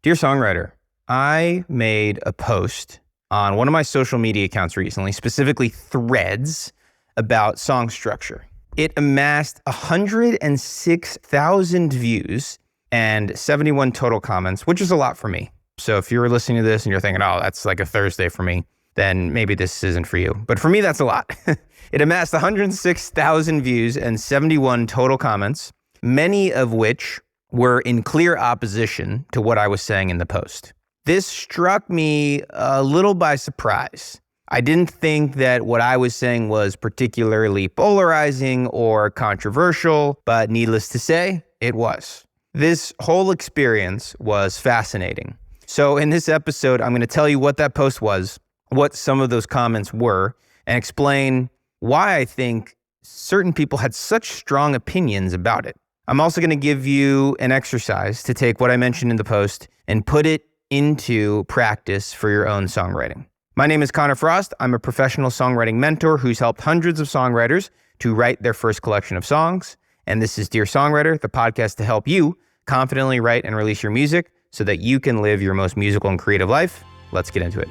Dear Songwriter, I made a post on one of my social media accounts recently, specifically Threads, about song structure. It amassed 106,000 views and 71 total comments, which is a lot for me. So if you're listening to this and you're thinking, oh, that's like a Thursday for me, then maybe this isn't for you. But for me, that's a lot. It amassed 106,000 views and 71 total comments, many of which were in clear opposition to what I was saying in the post. This struck me a little by surprise. I didn't think that what I was saying was particularly polarizing or controversial, but needless to say, it was. This whole experience was fascinating. So in this episode, I'm going to tell you what that post was, what some of those comments were, and explain why I think certain people had such strong opinions about it. I'm also going to give you an exercise to take what I mentioned in the post and put it into practice for your own songwriting. My name is Connor Frost. I'm a professional songwriting mentor who's helped hundreds of songwriters to write their first collection of songs. And this is Dear Songwriter, the podcast to help you confidently write and release your music so that you can live your most musical and creative life. Let's get into it.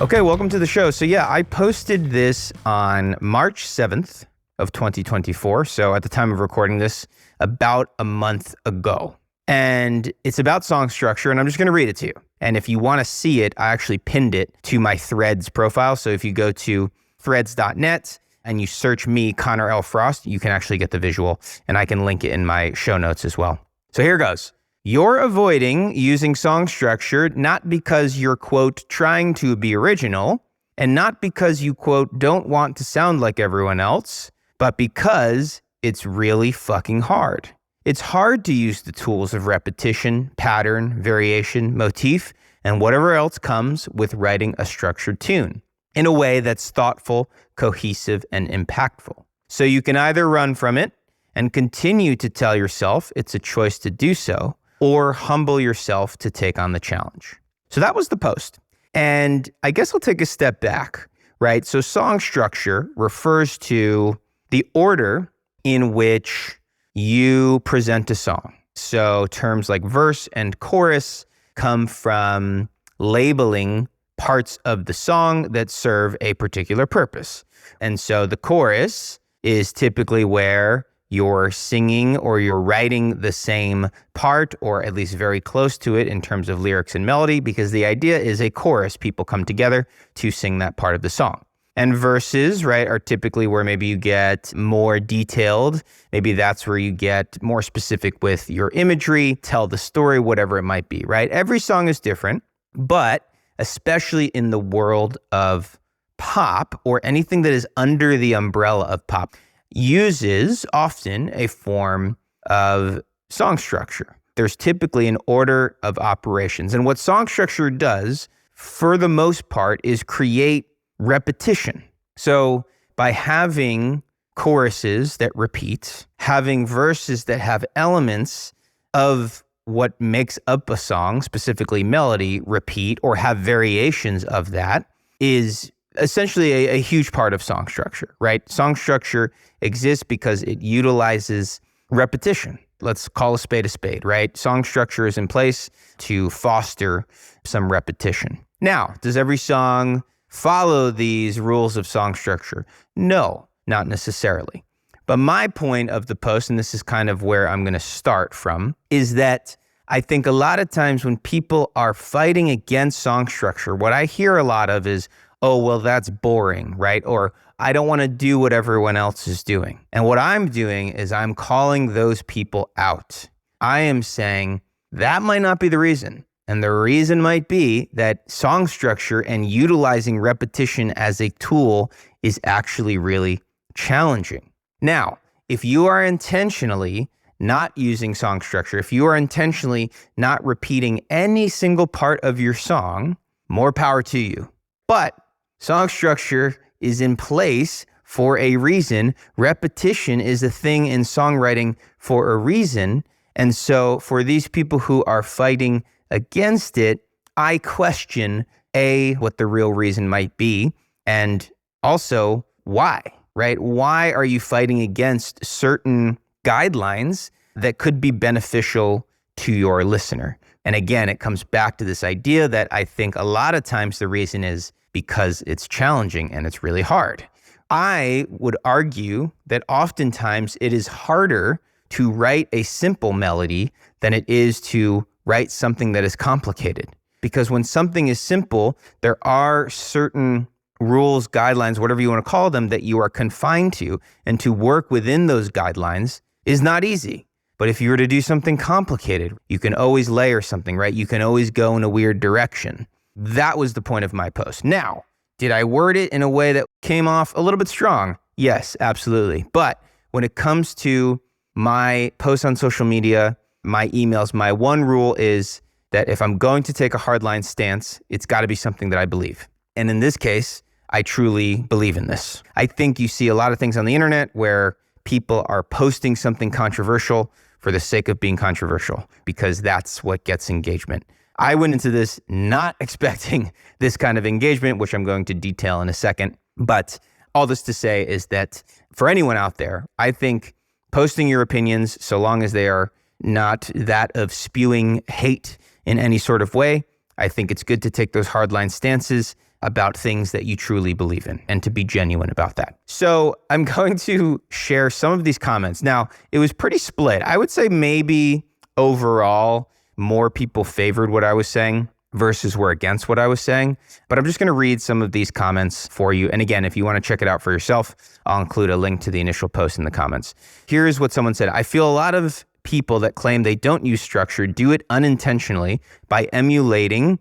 Okay, welcome to the show. So yeah, I posted this on March 7th of 2024. So at the time of recording this, about a month ago. And it's about song structure, and I'm just going to read it to you. And if you want to see it, I actually pinned it to my Threads profile. So if you go to threads.net and you search me, Connor L. Frost, you can actually get the visual, and I can link it in my show notes as well. So here goes. You're avoiding using song structure not because you're, quote, trying to be original, and not because you, quote, don't want to sound like everyone else, but because it's really fucking hard. It's hard to use the tools of repetition, pattern, variation, motif, and whatever else comes with writing a structured tune in a way that's thoughtful, cohesive, and impactful. So you can either run from it and continue to tell yourself it's a choice to do so, or humble yourself to take on the challenge. So that was the post. And I guess I'll take a step back, right? So song structure refers to the order in which you present a song. So terms like verse and chorus come from labeling parts of the song that serve a particular purpose. And so the chorus is typically where you're singing or you're writing the same part, or at least very close to it in terms of lyrics and melody, because the idea is a chorus. People come together to sing that part of the song. And verses, right, are typically where maybe you get more detailed. Maybe that's where you get more specific with your imagery, tell the story, whatever it might be, right? Every song is different, but especially in the world of pop or anything that is under the umbrella of pop, uses often a form of song structure. There's typically an order of operations. And what song structure does, for the most part, is create repetition. So by having choruses that repeat, having verses that have elements of what makes up a song, specifically melody, repeat, or have variations of that, is essentially a huge part of song structure, right? Song structure exists because it utilizes repetition. Let's call a spade, right? Song structure is in place to foster some repetition. Now, does every song follow these rules of song structure? No, not necessarily. But my point of the post, and this is kind of where I'm going to start from, is that I think a lot of times when people are fighting against song structure, what I hear a lot of is, oh, well, that's boring, right? Or I don't want to do what everyone else is doing. And what I'm doing is I'm calling those people out. I am saying that might not be the reason. And the reason might be that song structure and utilizing repetition as a tool is actually really challenging. Now, if you are intentionally not using song structure, if you are intentionally not repeating any single part of your song, more power to you. But song structure is in place for a reason. Repetition is a thing in songwriting for a reason. And so for these people who are fighting against it, I question, A, what the real reason might be, and also why. right? Why are you fighting against certain guidelines that could be beneficial to your listener? And again, it comes back to this idea that I think a lot of times the reason is because it's challenging and it's really hard. I would argue that oftentimes it is harder to write a simple melody than it is to write something that is complicated. Because when something is simple, there are certain rules, guidelines, whatever you want to call them, that you are confined to, and to work within those guidelines is not easy. But if you were to do something complicated, you can always layer something, right? You can always go in a weird direction. That was the point of my post. Now, did I word it in a way that came off a little bit strong? Yes, absolutely. But when it comes to my posts on social media, my emails, my one rule is that if I'm going to take a hardline stance, it's got to be something that I believe. And in this case, I truly believe in this. I think you see a lot of things on the internet where people are posting something controversial for the sake of being controversial, because that's what gets engagement. I went into this not expecting this kind of engagement, which I'm going to detail in a second. But all this to say is that for anyone out there, I think posting your opinions, so long as they are not that of spewing hate in any sort of way, I think it's good to take those hardline stances about things that you truly believe in and to be genuine about that. So I'm going to share some of these comments. Now, it was pretty split. I would say maybe overall more people favored what I was saying versus were against what I was saying. But I'm just going to read some of these comments for you. And again, if you want to check it out for yourself, I'll include a link to the initial post in the comments. Here's what someone said. I feel a lot of people that claim they don't use structure do it unintentionally by emulating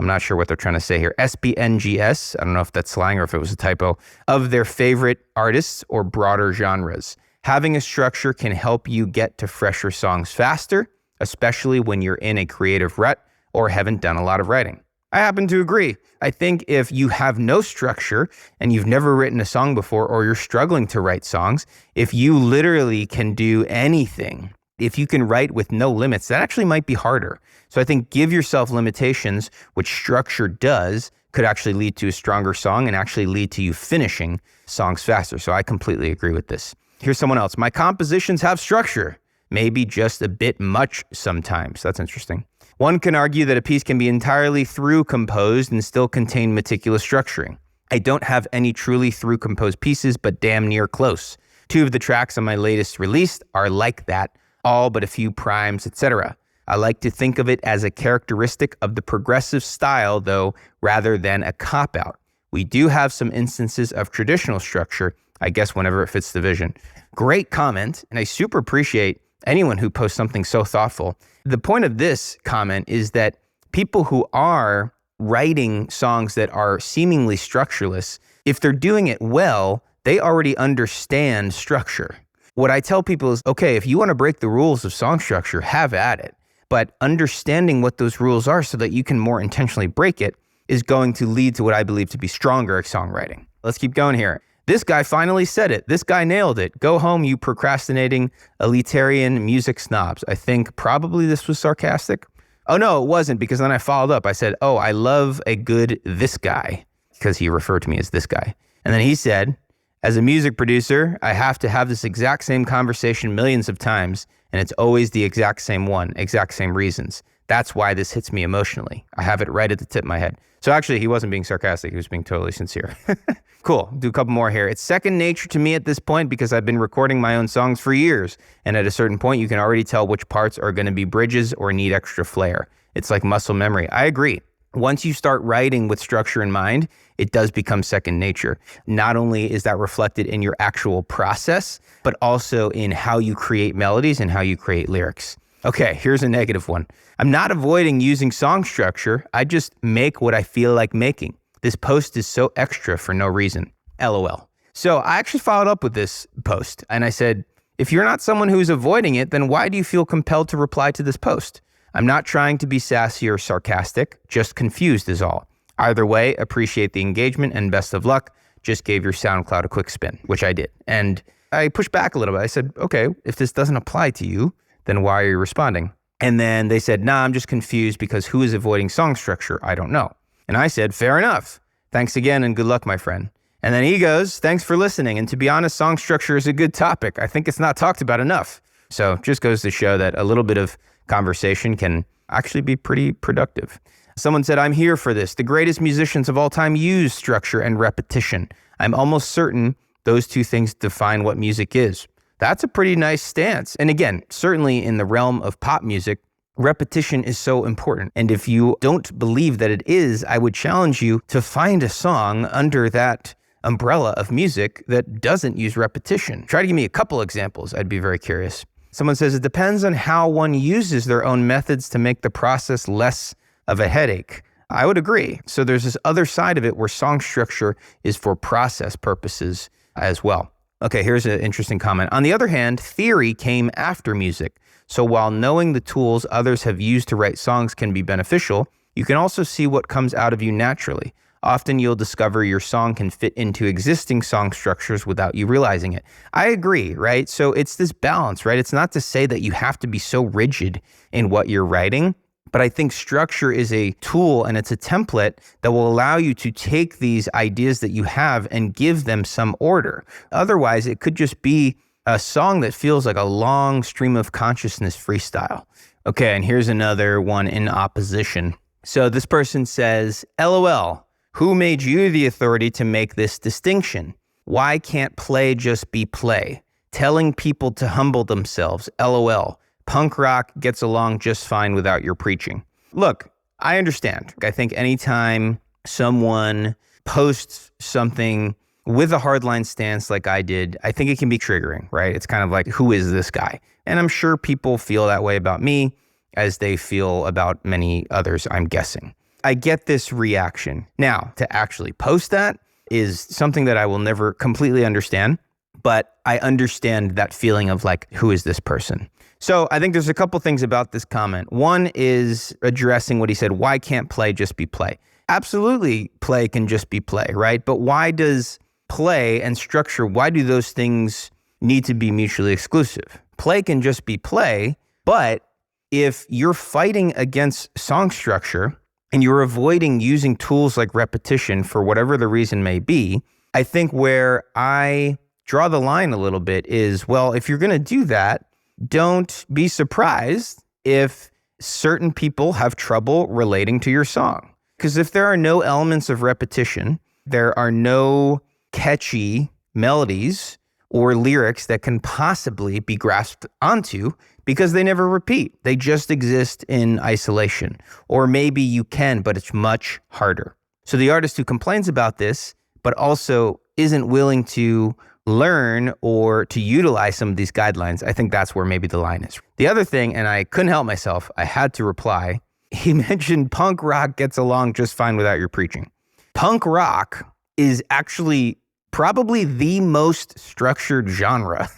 I'm not sure what they're trying to say here, SBNGS, I don't know if that's slang or if it was a typo, of their favorite artists or broader genres. Having a structure can help you get to fresher songs faster, especially when you're in a creative rut or haven't done a lot of writing. I happen to agree. I think if you have no structure and you've never written a song before, or you're struggling to write songs, if you literally can do anything, if you can write with no limits, that actually might be harder. So I think give yourself limitations, which structure does, could actually lead to a stronger song and actually lead to you finishing songs faster. So I completely agree with this. Here's someone else. My compositions have structure, maybe just a bit much sometimes. That's interesting. One can argue that a piece can be entirely through composed and still contain meticulous structuring. I don't have any truly through composed pieces, but damn near close. 2 of the tracks on my latest release are like that, all but a few primes, etc. I like to think of it as a characteristic of the progressive style, though, rather than a cop-out. We do have some instances of traditional structure, I guess whenever it fits the vision. Great comment, and I super appreciate anyone who posts something so thoughtful. The point of this comment is that people who are writing songs that are seemingly structureless, if they're doing it well, they already understand structure. What I tell people is, okay, if you want to break the rules of song structure, have at it. But understanding what those rules are so that you can more intentionally break it is going to lead to what I believe to be stronger songwriting. Let's keep going here. This guy finally said it. This guy nailed it. Go home, you procrastinating elitarian music snobs. I think probably this was sarcastic. Oh, no, it wasn't, because then I followed up. I said, oh, I love a good this guy, because he referred to me as this guy. And then he said, as a music producer, I have to have this exact same conversation millions of times, and it's always the exact same one, exact same reasons. That's why this hits me emotionally. I have it right at the tip of my head. So actually, he wasn't being sarcastic. He was being totally sincere. Cool. Do a couple more here. It's second nature to me at this point because I've been recording my own songs for years. And at a certain point, you can already tell which parts are going to be bridges or need extra flair. It's like muscle memory. I agree. Once you start writing with structure in mind, it does become second nature. Not only is that reflected in your actual process, but also in how you create melodies and how you create lyrics. Okay, here's a negative one. I'm not avoiding using song structure. I just make what I feel like making. This post is so extra for no reason. LOL. So I actually followed up with this post and I said, if you're not someone who's avoiding it, then why do you feel compelled to reply to this post? I'm not trying to be sassy or sarcastic, just confused is all. Either way, appreciate the engagement and best of luck. Just gave your SoundCloud a quick spin, which I did. And I pushed back a little bit. I said, okay, if this doesn't apply to you, then why are you responding? And then they said, nah, I'm just confused because who is avoiding song structure? I don't know. And I said, fair enough. Thanks again and good luck, my friend. And then he goes, thanks for listening. And to be honest, song structure is a good topic. I think it's not talked about enough. So just goes to show that a little bit of conversation can actually be pretty productive. Someone said, I'm here for this. The greatest musicians of all time use structure and repetition. I'm almost certain those two things define what music is. That's a pretty nice stance. And again, certainly in the realm of pop music, repetition is so important. And if you don't believe that it is, I would challenge you to find a song under that umbrella of music that doesn't use repetition. Try to give me a couple examples. I'd be very curious. Someone says, it depends on how one uses their own methods to make the process less of a headache. I would agree. So there's this other side of it where song structure is for process purposes as well. Okay, here's an interesting comment. On the other hand, theory came after music. So while knowing the tools others have used to write songs can be beneficial, you can also see what comes out of you naturally. Often you'll discover your song can fit into existing song structures without you realizing it. I agree, right? So it's this balance, right? It's not to say that you have to be so rigid in what you're writing, but I think structure is a tool and it's a template that will allow you to take these ideas that you have and give them some order. Otherwise, it could just be a song that feels like a long stream of consciousness freestyle. Okay, and here's another one in opposition. So this person says, LOL, who made you the authority to make this distinction? Why can't play just be play? Telling people to humble themselves, LOL. Punk rock gets along just fine without your preaching. Look, I understand. I think anytime someone posts something with a hardline stance like I did, I think it can be triggering, right? It's kind of like, who is this guy? And I'm sure people feel that way about me as they feel about many others, I'm guessing. I get this reaction. Now, to actually post that is something that I will never completely understand, but I understand that feeling of like, who is this person? So I think there's a couple things about this comment. One is addressing what he said, why can't play just be play? Absolutely, play can just be play, right? But why does play and structure, why do those things need to be mutually exclusive? Play can just be play, but if you're fighting against song structure and you're avoiding using tools like repetition for whatever the reason may be, I think where I draw the line a little bit is, well, if you're going to do that, don't be surprised if certain people have trouble relating to your song. Because if there are no elements of repetition, there are no catchy melodies or lyrics that can possibly be grasped onto because they never repeat. They just exist in isolation. Or maybe you can, but it's much harder. So the artist who complains about this, but also isn't willing to learn or to utilize some of these guidelines, I think that's where maybe the line is. The other thing, and I couldn't help myself, I had to reply, he mentioned punk rock gets along just fine without your preaching. Punk rock is actually probably the most structured genre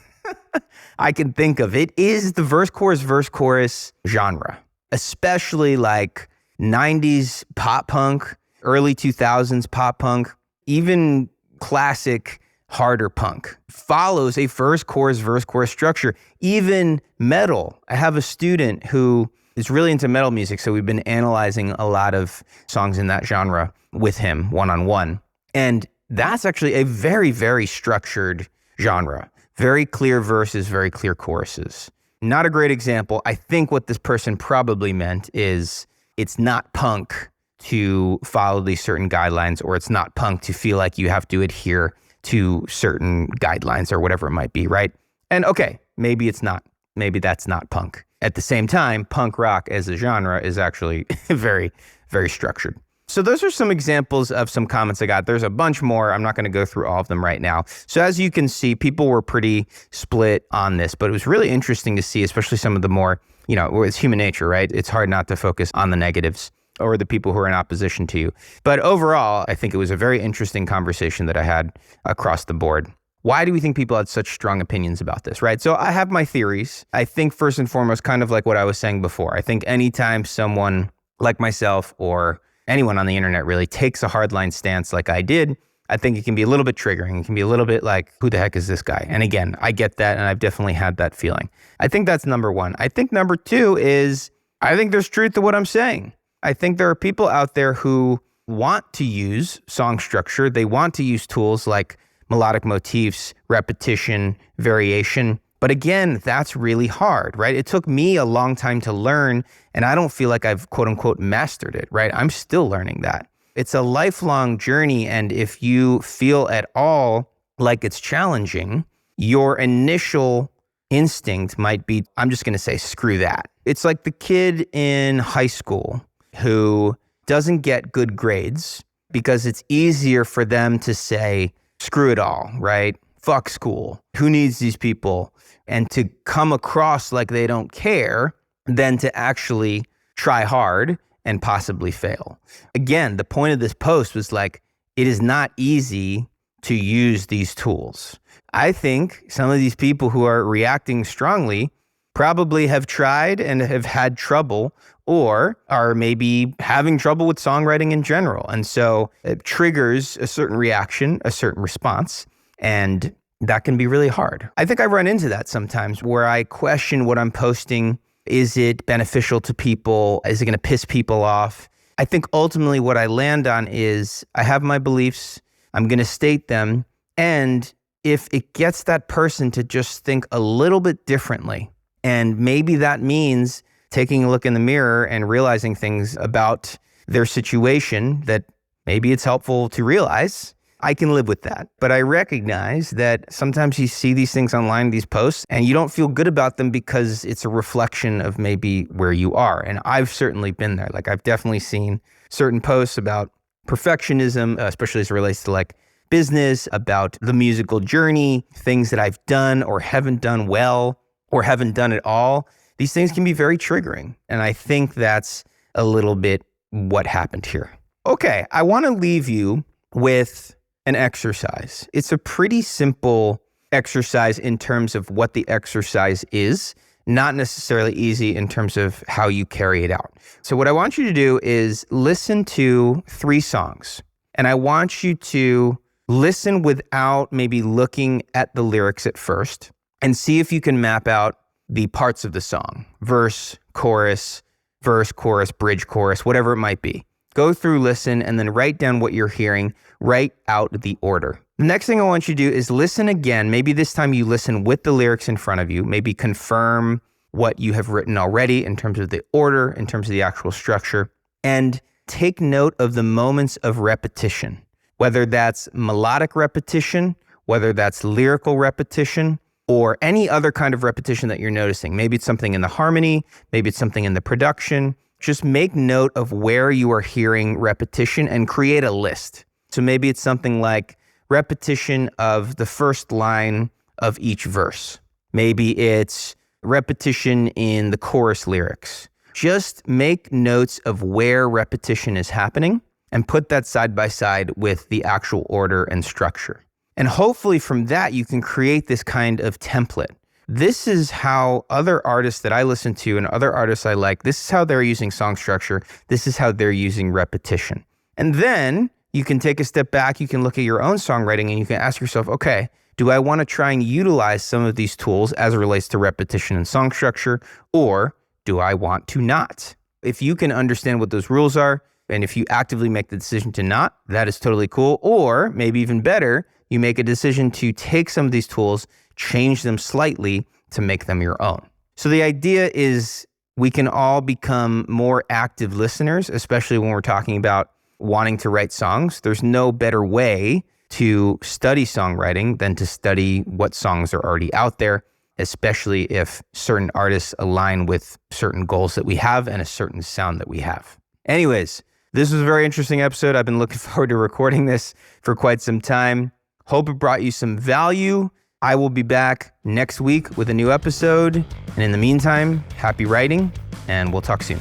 I can think of. It is the verse, chorus genre, especially like 90s pop punk, early 2000s pop punk, even classic harder punk follows a verse, chorus structure. Even metal. I have a student who is really into metal music, so we've been analyzing a lot of songs in that genre with him one-on-one. And that's actually a very, very structured genre. Very clear verses, very clear choruses. Not a great example. I think what this person probably meant is it's not punk to follow these certain guidelines, or it's not punk to feel like you have to adhere to certain guidelines or whatever it might be, right? And okay, maybe it's not. Maybe that's not punk. At the same time, punk rock as a genre is actually very, very structured. So those are some examples of some comments I got. There's a bunch more. I'm not going to go through all of them right now. So as you can see, people were pretty split on this, but it was really interesting to see, especially some of the more, it's human nature, right? It's hard not to focus on the negatives or the people who are in opposition to you. But overall, I think it was a very interesting conversation that I had across the board. Why do we think people had such strong opinions about this, right? So I have my theories. I think first and foremost, kind of like what I was saying before, I think anytime someone like myself or anyone on the internet really takes a hardline stance like I did, I think it can be a little bit triggering. It can be a little bit like, who the heck is this guy? And again, I get that, and I've definitely had that feeling. I think that's number one. I think number two is, I think there's truth to what I'm saying. I think there are people out there who want to use song structure. They want to use tools like melodic motifs, repetition, variation. But again, that's really hard, right? It took me a long time to learn, and I don't feel like I've quote unquote mastered it, right? I'm still learning that. It's a lifelong journey, and if you feel at all like it's challenging, your initial instinct might be, I'm just going to say, screw that. It's like the kid in high school who doesn't get good grades because it's easier for them to say, screw it all, right? Fuck school. Who needs these people? And to come across like they don't care than to actually try hard and possibly fail. Again, the point of this post was like, it is not easy to use these tools. I think some of these people who are reacting strongly probably have tried and have had trouble, or are maybe having trouble with songwriting in general. And so it triggers a certain reaction, a certain response, and that can be really hard. I think I run into that sometimes where I question what I'm posting. Is it beneficial to people? Is it going to piss people off? I think ultimately what I land on is I have my beliefs, I'm going to state them, and if it gets that person to just think a little bit differently, and maybe that means taking a look in the mirror and realizing things about their situation that maybe it's helpful to realize, I can live with that. But I recognize that sometimes you see these things online, these posts, and you don't feel good about them because it's a reflection of maybe where you are. And I've certainly been there. Like, I've definitely seen certain posts about perfectionism, especially as it relates to like business, about the musical journey, things that I've done or haven't done well or haven't done at all. These things can be very triggering. And I think that's a little bit what happened here. Okay, I want to leave you with an exercise. It's a pretty simple exercise in terms of what the exercise is, not necessarily easy in terms of how you carry it out. So what I want you to do is listen to 3 songs, and I want you to listen without maybe looking at the lyrics at first, and see if you can map out the parts of the song, verse, chorus, bridge, chorus, whatever it might be. Go through, listen, and then write down what you're hearing, write out the order. The next thing I want you to do is listen again. Maybe this time you listen with the lyrics in front of you, maybe confirm what you have written already in terms of the order, in terms of the actual structure, and take note of the moments of repetition, whether that's melodic repetition, whether that's lyrical repetition, or any other kind of repetition that you're noticing. Maybe it's something in the harmony, maybe it's something in the production. Just make note of where you are hearing repetition and create a list. So maybe it's something like repetition of the first line of each verse. Maybe it's repetition in the chorus lyrics. Just make notes of where repetition is happening and put that side by side with the actual order and structure. And hopefully from that, you can create this kind of template. This is how other artists that I listen to and other artists I like, this is how they're using song structure. This is how they're using repetition. And then you can take a step back, you can look at your own songwriting, and you can ask yourself, okay, do I want to try and utilize some of these tools as it relates to repetition and song structure, or do I want to not? If you can understand what those rules are, and if you actively make the decision to not, that is totally cool. Or maybe even better, you make a decision to take some of these tools, change them slightly to make them your own. So the idea is we can all become more active listeners, especially when we're talking about wanting to write songs. There's no better way to study songwriting than to study what songs are already out there, especially if certain artists align with certain goals that we have and a certain sound that we have. Anyways, this was a very interesting episode. I've been looking forward to recording this for quite some time. Hope it brought you some value. I will be back next week with a new episode. And in the meantime, happy writing, and we'll talk soon.